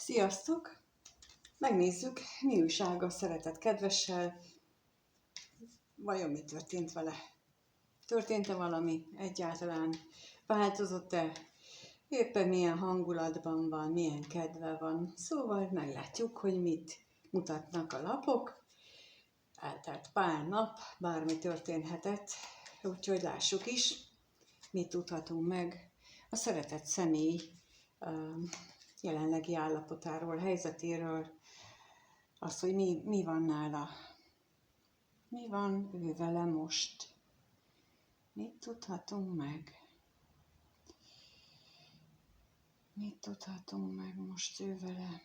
Sziasztok! Megnézzük, mi újság a szeretett kedvessel. Vajon mi történt vele? Történt-e valami? Egyáltalán változott-e? Éppen milyen hangulatban van, milyen kedve van. Szóval meglátjuk, hogy mit mutatnak a lapok. Eltelt pár nap, bármi történhetett, úgyhogy lássuk is, mit tudhatunk meg a szeretett személy jelenlegi állapotáról, helyzetéről, az, hogy mi van nála, mi van ő vele most, mit tudhatunk meg, mit tudhatunk meg most ő vele.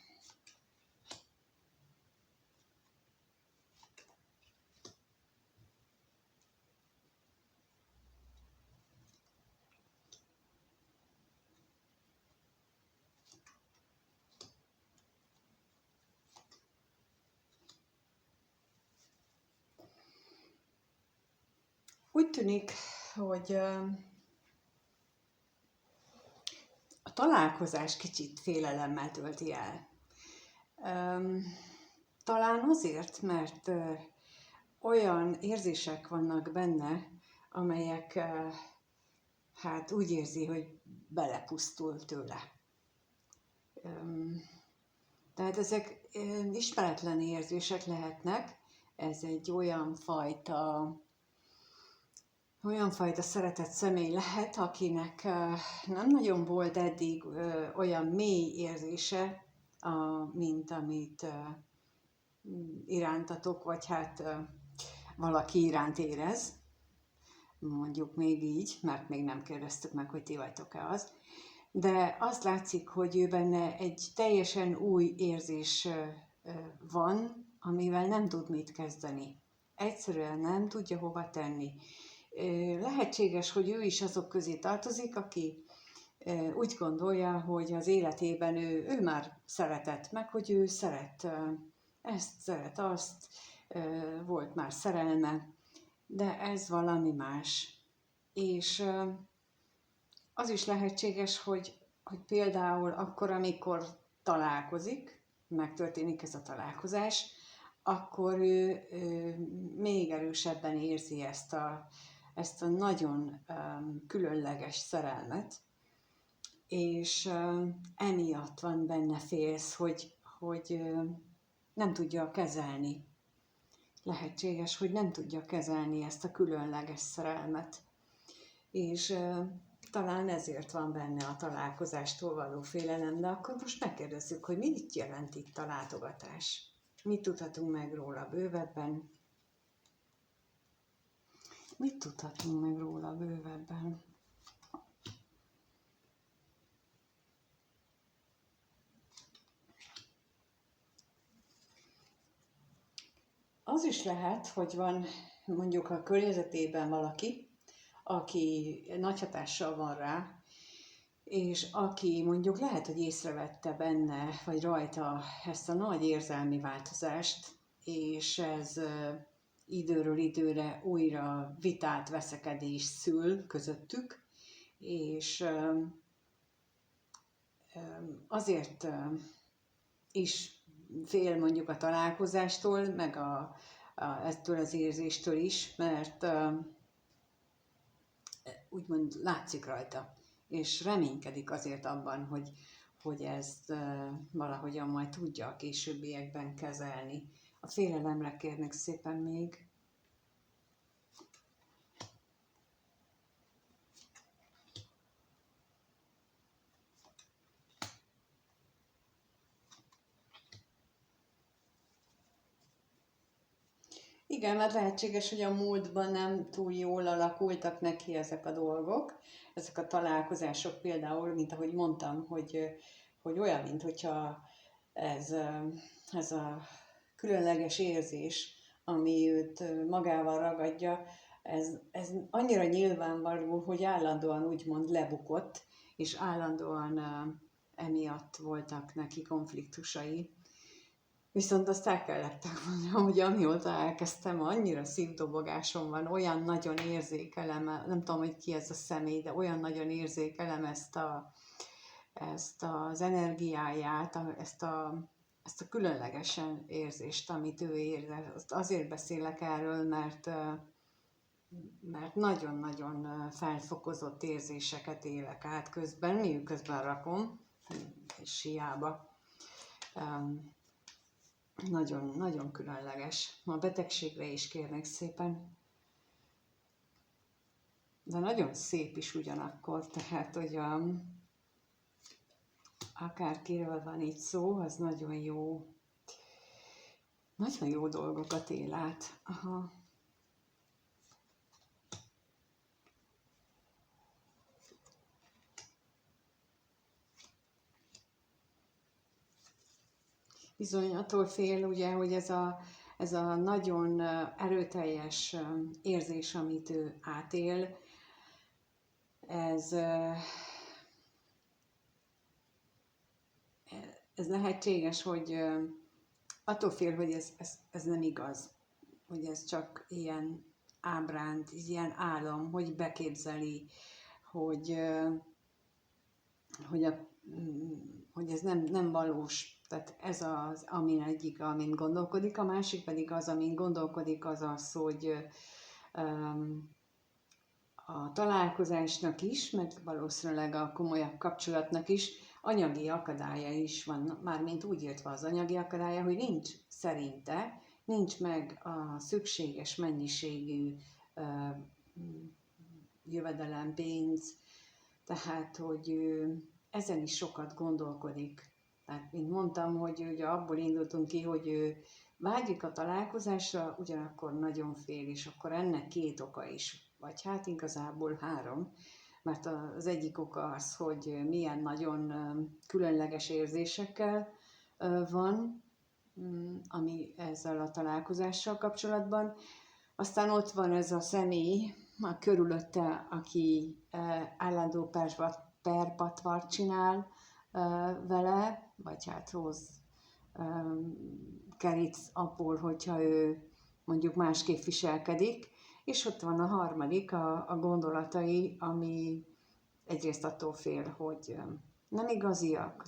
Úgy tűnik, hogy a találkozás kicsit félelemmel tölti el. Talán azért, mert olyan érzések vannak benne, amelyek hát úgy érzi, hogy belepusztul tőle. Tehát ezek ismeretlen érzések lehetnek, ez egy olyan fajta szeretett személy lehet, akinek nem nagyon volt eddig olyan mély érzése, mint amit irántatok, vagy hát valaki iránt érez. Mondjuk még így, mert még nem kérdeztük meg, hogy ti vagytok-e az. De azt látszik, hogy ő benne egy teljesen új érzés van, amivel nem tud mit kezdeni. Egyszerűen nem tudja hova tenni. Lehetséges, hogy ő is azok közé tartozik, aki úgy gondolja, hogy az életében ő már szeretett, meg hogy ő szeret ezt, szeret azt, volt már szerelme, de ez valami más. És az is lehetséges, hogy például akkor, amikor találkozik, megtörténik ez a találkozás, akkor ő még erősebben érzi ezt a nagyon különleges szerelmet, és emiatt van benne félsz, hogy nem tudja kezelni. Lehetséges, hogy nem tudja kezelni ezt a különleges szerelmet. És talán ezért van benne a találkozástól való félelem, de akkor most megkérdezzük, hogy mit jelent itt a látogatás. Mit tudhatunk meg róla bővebben? Mit tudhatunk meg róla bővebben? Az is lehet, hogy van mondjuk a környezetében valaki, aki nagy hatással van rá, és aki mondjuk lehet, hogy észrevette benne, vagy rajta ezt a nagy érzelmi változást, és ez időről időre újra vitát, veszekedést szül közöttük, és azért is fél mondjuk a találkozástól, meg ettől az érzéstől is, mert úgymond látszik rajta, és reménykedik azért abban, hogy ezt valahogyan majd tudja a későbbiekben kezelni. A félelemre kérnek szépen még. Igen, mert lehetséges, hogy a múltban nem túl jól alakultak neki ezek a dolgok, ezek a találkozások például, mint ahogy mondtam, hogy olyan, mintha ez a különleges érzés, ami őt magával ragadja, ez annyira nyilvánvaló, hogy állandóan úgymond lebukott, és állandóan emiatt voltak neki konfliktusai. Viszont azt el kellett mondjam, hogy amióta elkezdtem, annyira szívdobogásom van, olyan nagyon érzékelem, nem tudom, hogy ki ez a személy, de olyan nagyon érzékelem ezt ezt az energiáját, ezt a különlegesen érzést, amit ő érez. Azért beszélek erről, mert nagyon-nagyon felfokozott érzéseket élek át közben, miközben rakom, és hiába. Nagyon különleges. A betegségre is kérnek szépen. De nagyon szép is ugyanakkor, tehát, hogy akárkiről van itt szó, az nagyon jó dolgokat él át. Aha. Bizony attól fél, ugye, hogy ez a nagyon erőteljes érzés, amit ő átél, ez lehetséges, hogy attól fél, hogy ez nem igaz, hogy ez csak ilyen ábránd, ilyen álom, hogy beképzeli, hogy ez nem valós. Tehát ez az, amin gondolkodik, a másik pedig az, amin gondolkodik, az az, hogy a találkozásnak is, meg valószínűleg a komolyabb kapcsolatnak is anyagi akadálya is van, mármint úgy értve az anyagi akadálya, hogy nincs meg a szükséges mennyiségű jövedelem, pénz, tehát, hogy ezen is sokat gondolkodik. Tehát, mint mondtam, hogy ugye abból indultunk ki, hogy ő vágyik a találkozásra, ugyanakkor nagyon fél, és akkor ennek 2 oka is, vagy hát igazából 3, mert az egyik oka az, hogy milyen nagyon különleges érzésekkel van, ami ezzel a találkozással kapcsolatban. Aztán ott van ez a személy a körülötte, aki állandó perpatvart csinál vele, vagy hát hoz kerít abból, hogyha ő mondjuk másképp viselkedik, és ott van a harmadik, a gondolatai, ami egyrészt attól fél, hogy nem igaziak,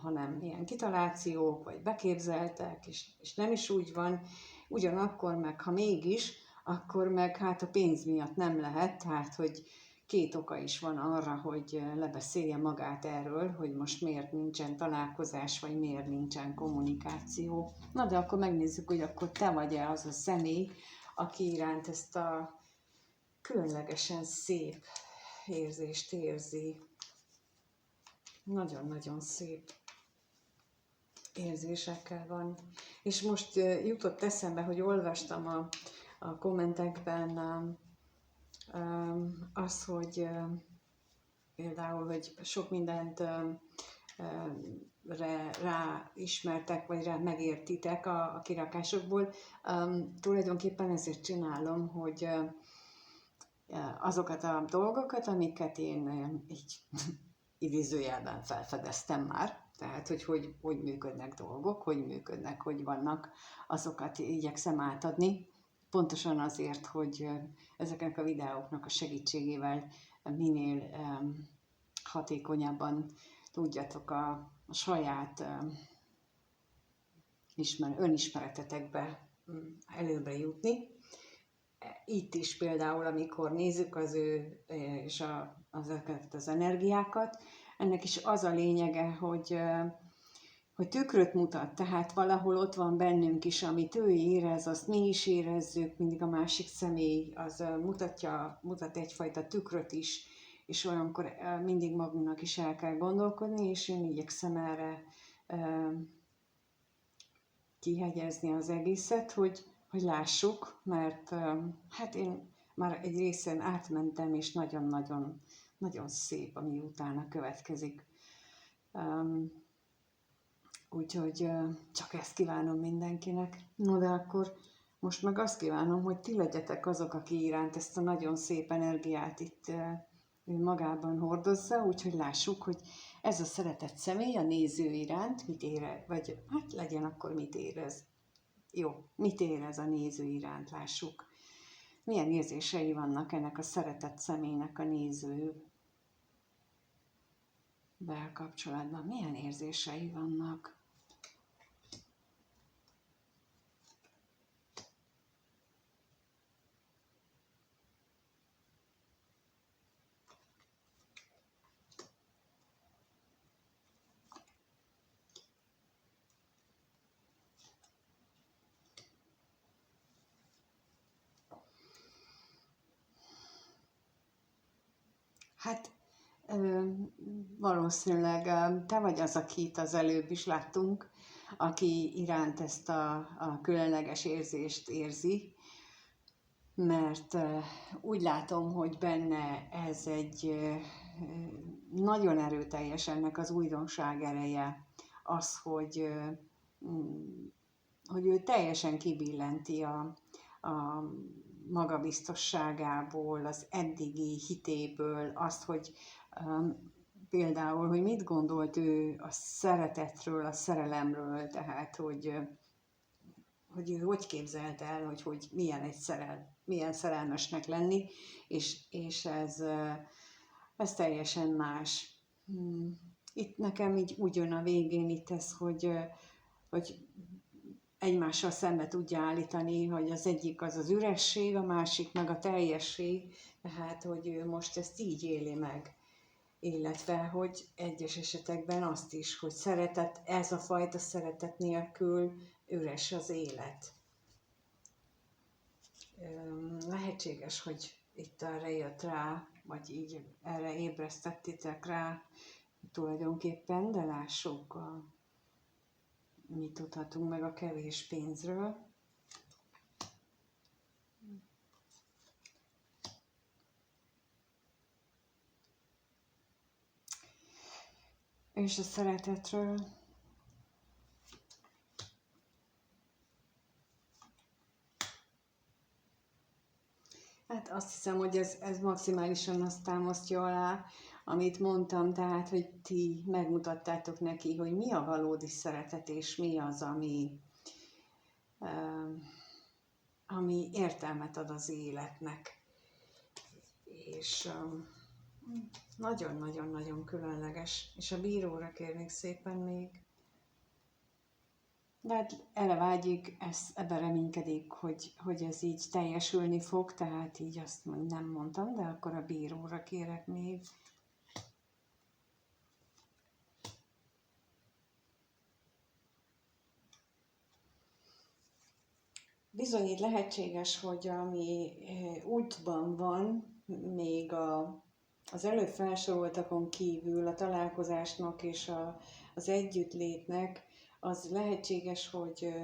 hanem ilyen kitalációk, vagy beképzeltek, és nem is úgy van. Ugyanakkor meg, ha mégis, akkor meg hát a pénz miatt nem lehet, tehát hogy 2 oka is van arra, hogy lebeszélje magát erről, hogy most miért nincsen találkozás, vagy miért nincsen kommunikáció. Na de akkor megnézzük, hogy akkor te vagy-e az a személy, aki iránt ezt a különlegesen szép érzést érzi. Nagyon-nagyon szép érzésekkel van. És most jutott eszembe, hogy olvastam a kommentekben az, hogy például, hogy sok mindent ráismertek, vagy rá megértitek a kirakásokból. Tulajdonképpen ezért csinálom, hogy azokat a dolgokat, amiket én így idézőjelben felfedeztem már, tehát hogy működnek dolgok, hogy működnek, hogy vannak, azokat igyekszem átadni, pontosan azért, hogy ezeknek a videóknak a segítségével minél hatékonyabban tudjatok a saját önismeretetekbe előbbre jutni. Itt is például, amikor nézzük az ő és ezeket az energiákat, ennek is az a lényege, hogy tükröt mutat, tehát valahol ott van bennünk is, amit ő érez, azt mi is érezzük, mindig a másik személy az mutat egyfajta tükröt is, és olyankor mindig magunknak is el kell gondolkodni, és én igyekszem erre kihegyezni az egészet, hogy lássuk, mert hát én már egy részen átmentem, és nagyon szép, ami utána következik. Úgyhogy csak ezt kívánom mindenkinek. No, de akkor most meg azt kívánom, hogy ti legyetek azok, aki iránt ezt a nagyon szép energiát itt magában hordozza, úgyhogy lássuk, hogy ez a szeretett személy a néző iránt mit érez, vagy hát legyen akkor mit érez. Jó, mit érez a néző iránt, lássuk. Milyen érzései vannak ennek a szeretett személynek a néző kapcsolatban milyen érzései vannak? Hát valószínűleg te vagy az, akit az előbb is láttunk, aki iránt ezt a különleges érzést érzi, mert úgy látom, hogy benne ez egy nagyon erőteljes ennek az újdonság ereje, az, hogy ő teljesen kibillenti a magabiztosságából, az eddigi hitéből azt, hogy például, hogy mit gondolt ő a szeretetről, a szerelemről, tehát, hogy ő hogy képzelte el, hogy milyen milyen szerelmesnek lenni, és ez teljesen más. Itt nekem így úgy jön a végén itt ez, hogy egymással szembe tudja állítani, hogy az egyik az az üresség, a másik meg a teljesség, tehát hogy ő most ezt így éli meg. Illetve, hogy egyes esetekben azt is, hogy ez a fajta szeretet nélkül üres az élet. Lehetséges, hogy itt erre jött rá, vagy így erre ébresztettétek rá tulajdonképpen, de lássuk, mit tudhatunk meg a kevés pénzről. És a szeretetről. Hát azt hiszem, hogy ez maximálisan azt támasztja alá, amit mondtam, tehát, hogy ti megmutattátok neki, hogy mi a valódi szeretet, és mi az, ami értelmet ad az életnek. És nagyon-nagyon-nagyon különleges. És a bíróra kérnék szépen még. De hát erre vágyik, ebben reménykedik, hogy ez így teljesülni fog, tehát így azt nem mondtam, de akkor a bíróra kérek még. Bizony itt lehetséges, hogy ami útban van, még az előbb felsoroltakon kívül a találkozásnak és az együttlétnek, az lehetséges, hogy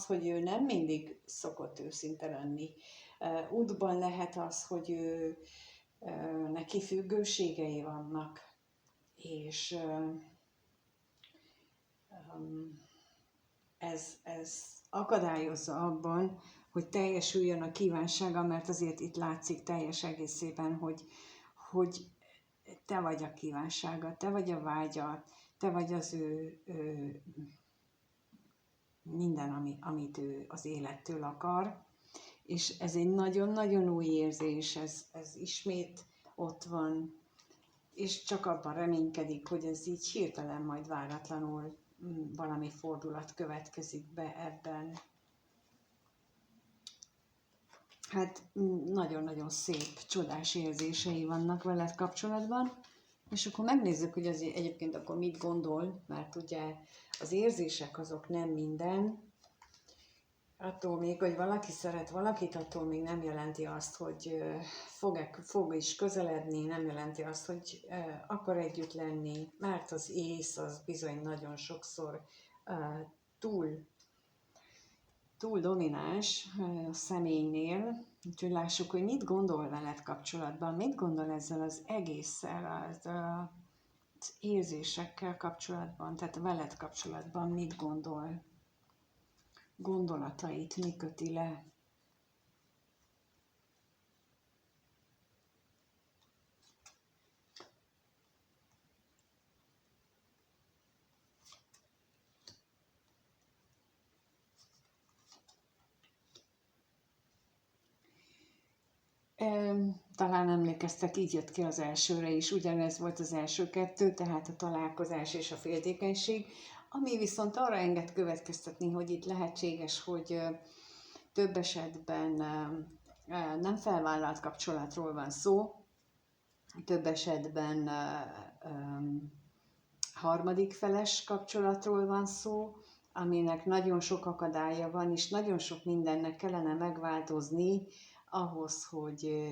hogy ő nem mindig szokott őszinte lenni. Útban lehet az, hogy neki függőségei vannak, és ez akadályozza abban, hogy teljesüljön a kívánsága, mert azért itt látszik teljes egészében, hogy te vagy a kívánsága, te vagy a vágya, te vagy az ő minden, amit ő az élettől akar. És ez egy nagyon-nagyon új érzés, ez ismét ott van, és csak abban reménykedik, hogy ez így hirtelen majd váratlanul valami fordulat következik be ebben. Hát nagyon-nagyon szép, csodás érzései vannak veled kapcsolatban, és akkor megnézzük, hogy azért egyébként akkor mit gondol, mert ugye az érzések azok nem minden, attól még, hogy valaki szeret valakit, attól még nem jelenti azt, hogy fog is közeledni, nem jelenti azt, hogy akar együtt lenni, mert az ész az bizony nagyon sokszor túl domináns a személynél, úgyhogy lássuk, hogy mit gondol veled kapcsolatban, mit gondol ezzel az egésszel, az érzésekkel kapcsolatban, tehát veled kapcsolatban mit gondol, gondolatait mi köti le. Talán emlékeztek, így jött ki az elsőre is, ugyanez volt az első kettő, tehát a találkozás és a féltékenység, ami viszont arra enged következtetni, hogy itt lehetséges, hogy több esetben nem felvállalt kapcsolatról van szó, több esetben harmadik feles kapcsolatról van szó, aminek nagyon sok akadálya van, és nagyon sok mindennek kellene megváltozni ahhoz, hogy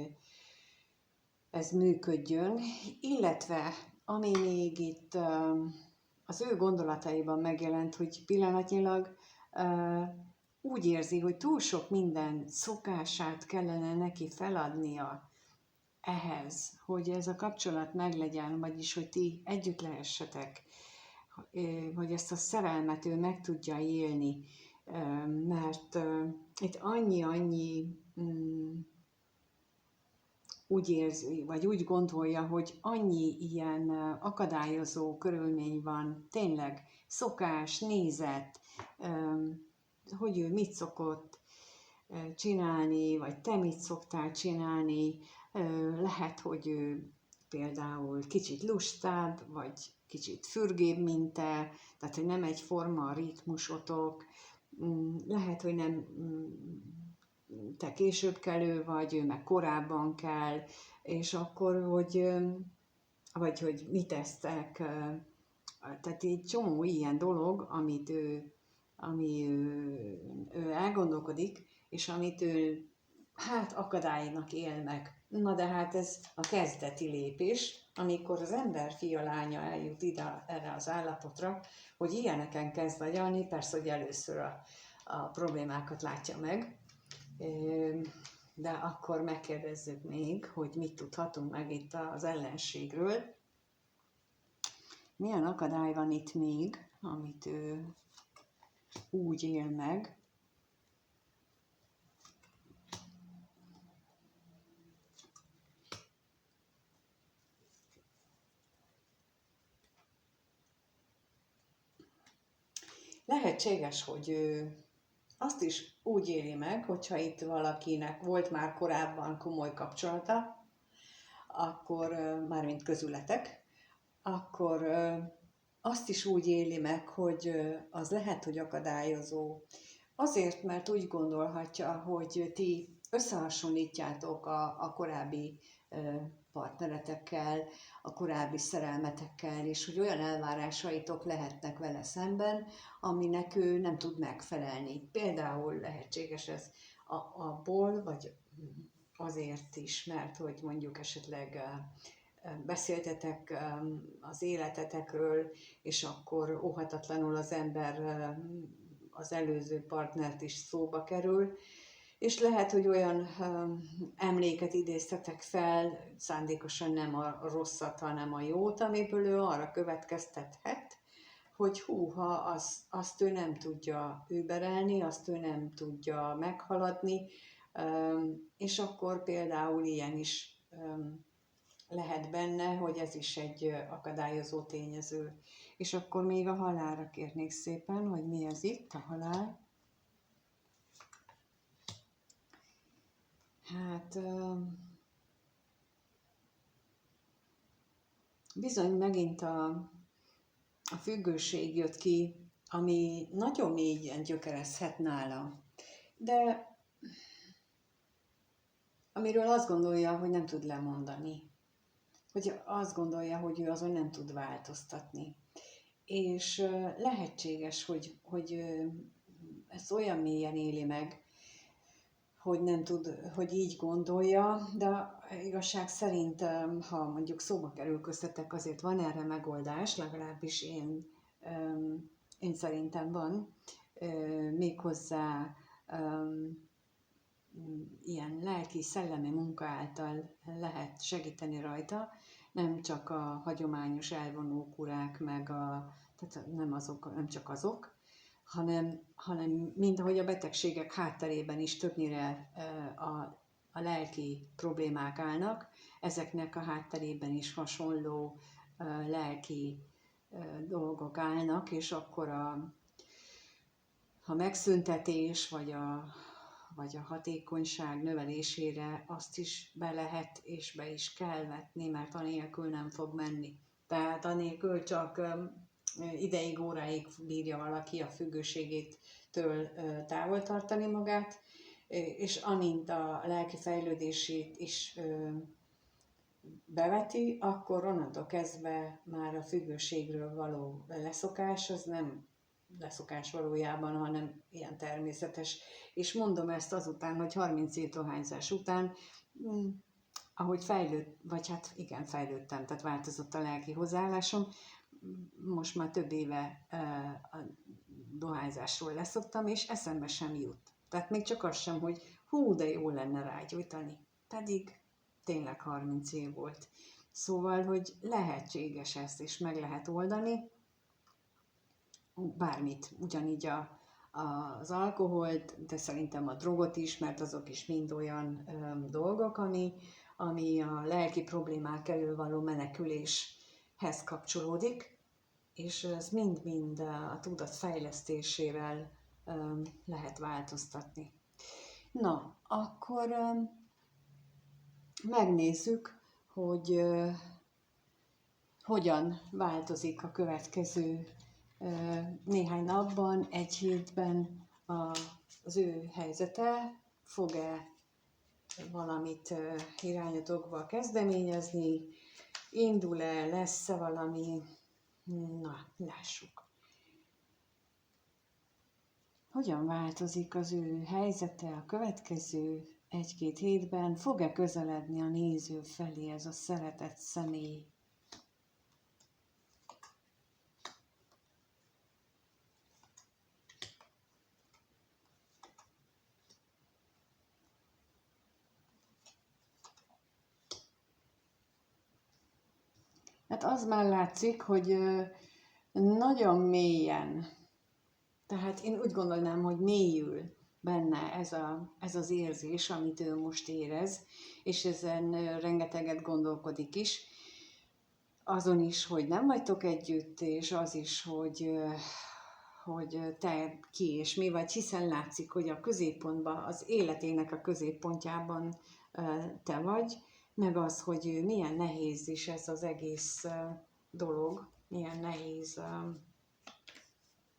ez működjön, illetve ami még itt az ő gondolataiban megjelent, hogy pillanatnyilag úgy érzi, hogy túl sok minden szokását kellene neki feladnia ehhez, hogy ez a kapcsolat meglegyen, vagyis hogy ti együtt lehessetek, hogy ezt a szerelmet ő meg tudja élni, mert itt annyi úgy érzi, vagy úgy gondolja, hogy annyi ilyen akadályozó körülmény van, tényleg szokás, nézet, hogy ő mit szokott csinálni, vagy te mit szoktál csinálni, lehet, hogy ő például kicsit lustább, vagy kicsit fürgébb, mint te, tehát hogy nem egyforma a ritmusotok, lehet, hogy nem te később kelő vagy, ő meg korábban kell, és akkor, vagy hogy mit tesztek, tehát egy csomó ilyen dolog, ami ő elgondolkodik, és amit ő akadálynak él meg. Na de hát ez a kezdeti lépés, amikor az ember fia lánya eljut ide, erre az állapotra, hogy ilyeneken kezd agyalni, persze, hogy először a problémákat látja meg, de akkor megkérdezzük még, hogy mit tudhatunk meg itt az ellenségről. Milyen akadály van itt még, amit ő úgy él meg. Lehetséges, hogy ő azt is úgy éli meg, hogyha itt valakinek volt már korábban komoly kapcsolata, akkor, mármint közületek, akkor azt is úgy éli meg, hogy az lehet, hogy akadályozó. Azért, mert úgy gondolhatja, hogy ti összehasonlítjátok a korábbi partneretekkel, a korábbi szerelmetekkel, és hogy olyan elvárásaitok lehetnek vele szemben, aminek ő nem tud megfelelni. Például lehetséges ez abból, vagy azért is, mert hogy mondjuk esetleg beszéltetek az életetekről, és akkor óhatatlanul az ember az előző partnert is szóba kerül, és lehet, hogy olyan emléket idéztetek fel, szándékosan nem a rosszat, hanem a jót, amiből ő arra következtethet, hogy húha, azt ő nem tudja überelni, azt ő nem tudja meghaladni, és akkor például ilyen is lehet benne, hogy ez is egy akadályozó tényező. És akkor még a halálra kérnék szépen, hogy mi ez itt, a halál. Hát bizony megint a függőség jött ki, ami nagyon mélyen gyökerezhet nála, de amiről azt gondolja, hogy nem tud lemondani. Hogy azt gondolja, hogy ő azon nem tud változtatni. És lehetséges, hogy ezt olyan mélyen éli meg, hogy nem tud, hogy így gondolja, de igazság szerint, ha mondjuk szóba kerül köztetek, azért van erre megoldás, legalábbis én szerintem van, méghozzá ilyen lelki-szellemi munka által lehet segíteni rajta, nem csak a hagyományos elvonó kurák, tehát nem csak azok, hanem mindahogy a betegségek hátterében is többnyire a lelki problémák állnak, ezeknek a hátterében is hasonló lelki dolgok állnak, és akkor a megszüntetés, vagy vagy a hatékonyság növelésére azt is be lehet és be is kell vetni, mert anélkül nem fog menni. Tehát anélkül csak ideig, óráig bírja valaki a függőségétől távol tartani magát, és amint a lelki fejlődését is beveti, akkor onnantól kezdve már a függőségről való leszokás, az nem leszokás valójában, hanem ilyen természetes. És mondom ezt azután, hogy 30 év dohányzás után, ahogy vagy hát igen, fejlődtem, tehát változott a lelki hozzáállásom, most már több éve a dohányzásról leszoktam, és eszembe sem jut. Tehát még csak az sem, hogy hú, de jó lenne rágyújtani. Pedig tényleg 30 év volt. Szóval, hogy lehetséges ezt, és meg lehet oldani, bármit, ugyanígy az alkoholt, de szerintem a drogot is, mert azok is mind olyan dolgok, ami a lelki problémák elől való meneküléshez kapcsolódik, és ez mind-mind a tudat fejlesztésével lehet változtatni. Na, akkor megnézzük, hogy hogyan változik a következő néhány napban, egy hétben az ő helyzete, fog-e valamit irányadokba kezdeményezni, indul-e, lesz-e valami, na, lássuk. Hogyan változik az ő helyzete a következő egy-két hétben, fog-e közeledni a néző felé ez a szeretett személy? Hát az már látszik, hogy nagyon mélyen, tehát én úgy gondolnám, hogy mélyül benne ez az érzés, amit ő most érez, és ezen rengeteget gondolkodik is. Azon is, hogy nem vagytok együtt, és az is, hogy te ki és mi vagy, hiszen látszik, hogy a középpontban, az életének a középpontjában te vagy, meg az, hogy milyen nehéz is ez az egész dolog, milyen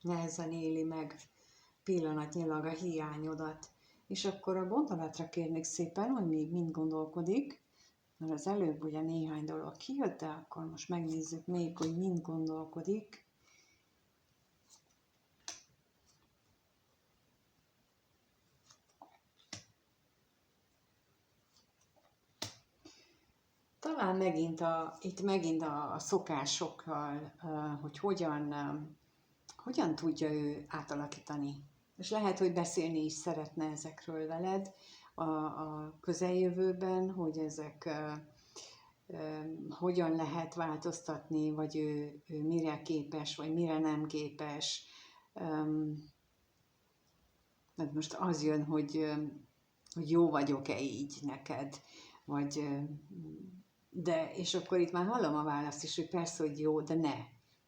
nehezen éli meg pillanatnyilag a hiányodat. És akkor a gondolatra kérnék szépen, hogy még mind gondolkodik, mert az előbb ugye néhány dolog kijött, de akkor most megnézzük még, hogy mind gondolkodik. Talán itt megint a szokásokkal, hogy hogyan tudja ő átalakítani. És lehet, hogy beszélni is szeretne ezekről veled a közeljövőben, hogy ezek hogyan lehet változtatni, vagy ő mire képes, vagy mire nem képes. Mert most az jön, hogy jó vagyok-e így neked, vagy de, és akkor itt már hallom a választ is, hogy persze, hogy jó, de ne.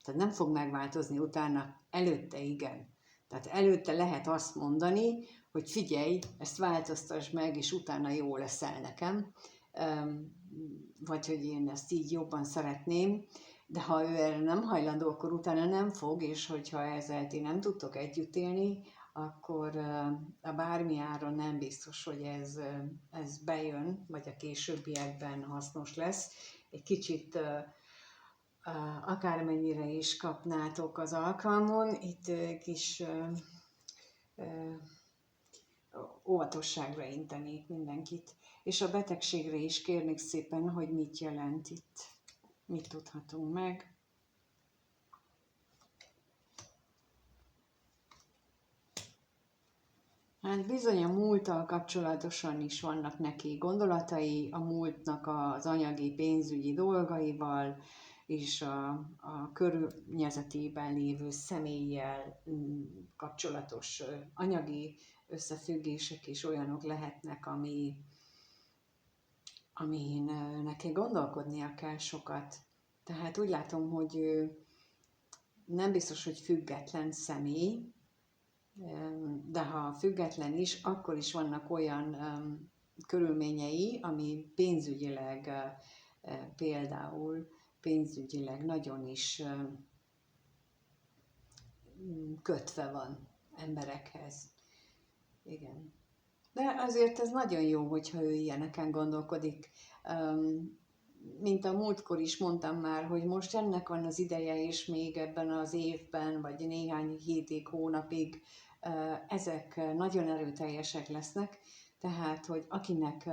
Tehát nem fog megváltozni utána, előtte igen. Tehát előtte lehet azt mondani, hogy figyelj, ezt változtass meg, és utána jó leszel nekem, vagy hogy én ezt így jobban szeretném, de ha ő erre nem hajlandó, akkor utána nem fog, és hogyha ezzel ti nem tudtok együtt élni, akkor a bármi áron nem biztos, hogy ez bejön, vagy a későbbiekben hasznos lesz. Egy kicsit akármennyire is kapnátok az alkalmon, itt kis óvatosságra intenék mindenkit. És a betegségre is kérnék szépen, hogy mit jelent itt, mit tudhatunk meg. Hát bizony a múlttal kapcsolatosan is vannak neki gondolatai, a múltnak az anyagi, pénzügyi dolgaival, és a környezetében lévő személlyel kapcsolatos anyagi összefüggések is olyanok lehetnek, amin neki gondolkodnia kell sokat. Tehát úgy látom, hogy nem biztos, hogy független személy, de ha független is, akkor is vannak olyan körülményei, ami pénzügyileg például pénzügyileg nagyon is kötve van emberekhez. Igen. De azért ez nagyon jó, hogyha ő ilyeneken gondolkodik. Mint a múltkor is mondtam már, hogy most ennek van az ideje, és még ebben az évben, vagy néhány hétig, hónapig ezek nagyon erőteljesek lesznek. Tehát, hogy akinek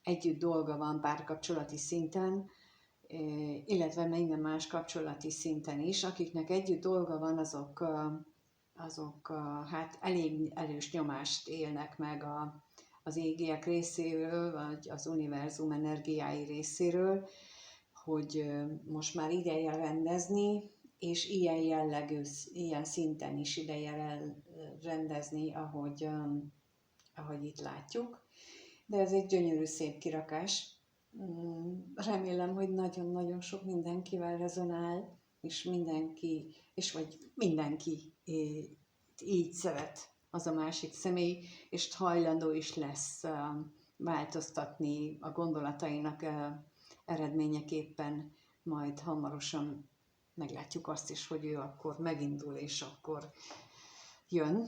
együtt dolga van párkapcsolati szinten, illetve minden más kapcsolati szinten is, akiknek együtt dolga van, azok hát elég erős nyomást élnek meg az égiek részéről, vagy az univerzum energiái részéről, hogy most már ideje rendezni, és ilyen jellegű, ilyen szinten is ideje rendezni, ahogy itt látjuk. De ez egy gyönyörű, szép kirakás. Remélem, hogy nagyon-nagyon sok mindenkivel rezonál, és mindenki így szeret az a másik személy, és hajlandó is lesz változtatni a gondolatainak eredményeképpen, majd hamarosan meglátjuk azt is, hogy ő akkor megindul, és akkor jön.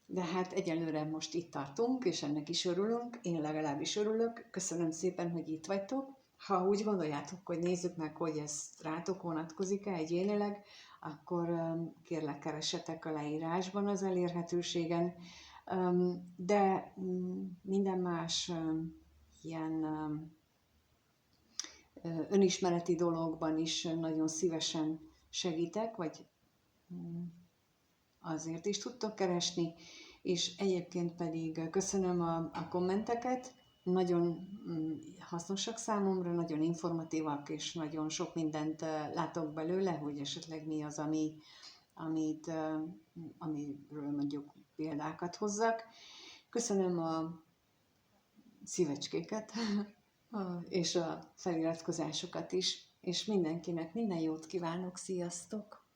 De hát egyelőre most itt tartunk, és ennek is örülünk, én legalábbis örülök. Köszönöm szépen, hogy itt vagytok. Ha úgy gondoljátok, hogy nézzük meg, hogy ez rátok vonatkozik-e egyénileg, akkor kérlek, keressetek a leírásban az elérhetőségen. De minden más ilyen önismereti dologban is nagyon szívesen segítek, vagy azért is tudtok keresni, és egyébként pedig köszönöm a kommenteket, nagyon hasznosak számomra, nagyon informatívak, és nagyon sok mindent látok belőle, hogy esetleg mi az, amiről mondjuk példákat hozzak. Köszönöm a szívecskéket, és a feliratkozásokat is, és mindenkinek minden jót kívánok, sziasztok!